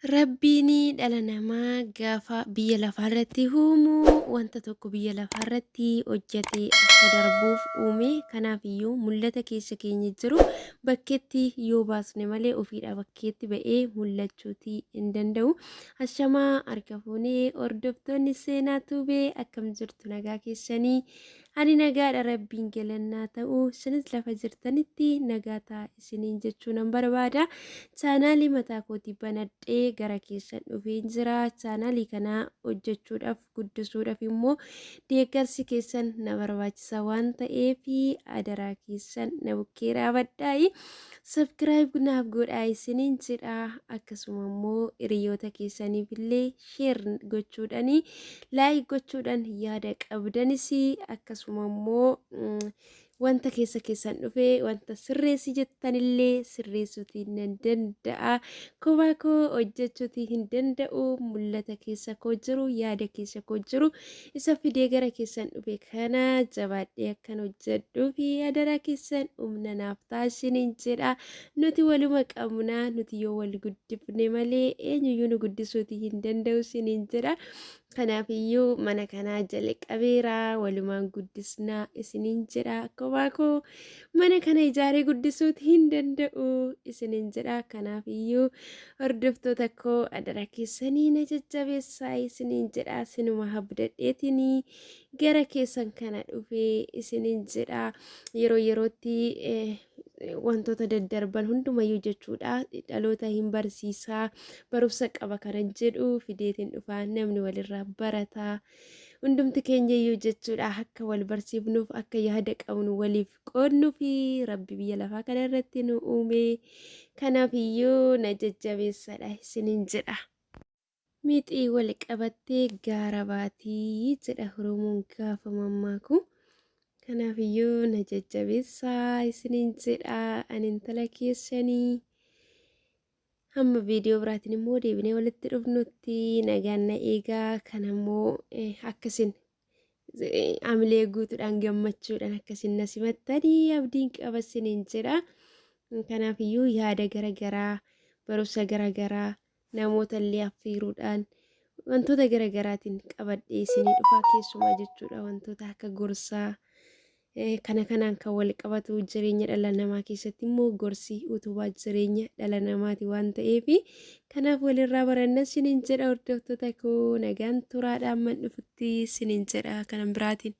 Rabbiin dhala namaa gaafa biyya lafaarratti uumu wanta tokko biyya lafaarratti hojjete akka darbuuf uume. Kanaafiyyuu mul'ata keessa keenya jiru bakkeetti yoo baasne malee ofiidhaa bakkeetti ba'ee mul'achuutii hin danda'u. Ashamaa harka fuunee hordoftoonni seenaa tuubee akkam jirtu nagaa keessanii? Ani nagaadha, rabbiin galannaa ta'u. Isinis lafa jirtanitti nagaa ta'a isiniin jechuu nan barbaada. Chaanaalii mataa kootii banadhee gara keessan dhufeen jira. Chaanaalii kana hojjechuudhaaf guddisuudhaaf immoo deeggarsi keessan na barbaachisa waan ta'eef adaraa keessan na bukkee dhaabadhaa. Subscribe naaf godhaa isiniin jedha. Akkasuma immoo hiriyoota keessaniif illee share gochuudhaan like gochuudhaan yaada qabdanis akkasuma immoo wanta keessa keessan dhufee wanta sirreessi jettanillee sirreessuutii hin danda'a. Kophaa koo hojjechuutii hin danda'u. Mul'ata keessa koo jiru, yaada keessa koo jiru isa fidee gara keessan dhufe kana jabaadhee akkan hojjedhuu fi adaraa keessan humna naaf taasisiniin jedha. Nuti waluma qabna, nuti yoo wal guddifne malee eenyuyyuu nu guddisuutii hin danda'u isiniin jedha. Kanaafiyyuu mana kanaa jalqabeera, walumaan guddisnaa isiniin jedha. Kophaa koo mana kana ijaaree guddisuutii hin danda'u isiniin jedha. Kanaafiyyuu hordoftoota koo adaraa keessanii na jajjabeessaa isiniin jedha. Sinuma abdadheetiin gara keessan kana dhufee isiniin jedha. Yeroo yerootti wantoota daddarban hundumayyuu jechuudha dhaloota hin barsiisaa, barumsa qaba kanan jedhu fideetiin dhufaa, namni walirraa barataa. Hundumti keenyayyuu jechuudha akka wal barsiifnuuf, akka yaada qabnu waliif qoodnuu fi rabbi biyya lafaa kana irratti nu uume. Kanaafiyyuu na jajjabeessadha isiniin jedha. Mixii wal qabattee gaara baatii jedha Oromoon gaafa mammaaku. Kanaafiyyuu na jajjabeessaa isiniin jedha. Ani intala keessanii. Hamma viidiyoo biraatiin immoo deebinee walitti dhufnutti nagaan na eegaa. Kanammoo akkasin amilee guutuudhaan gammachuudhaan akkasin na simattanii abdiin qaba isiniin jedha. Kanaafiyyuu yaada garagaraa, barumsa garagaraa namoota illee affeeruudhaan wantoota garagaraatiin qabadhee isinii dhufaa keessumaa jechuudha. Wantoota akka gorsaa kanaan kan wal qabatu jireenya dhala namaa keessatti immoo gorsi utubaa jireenya dhala namaati waan ta'eef kanaaf walirraa baranna isiniin jedha. Hordoftoota koo nagaan turaadhaan man dhufutti isiniin jedha kanan biraatiin.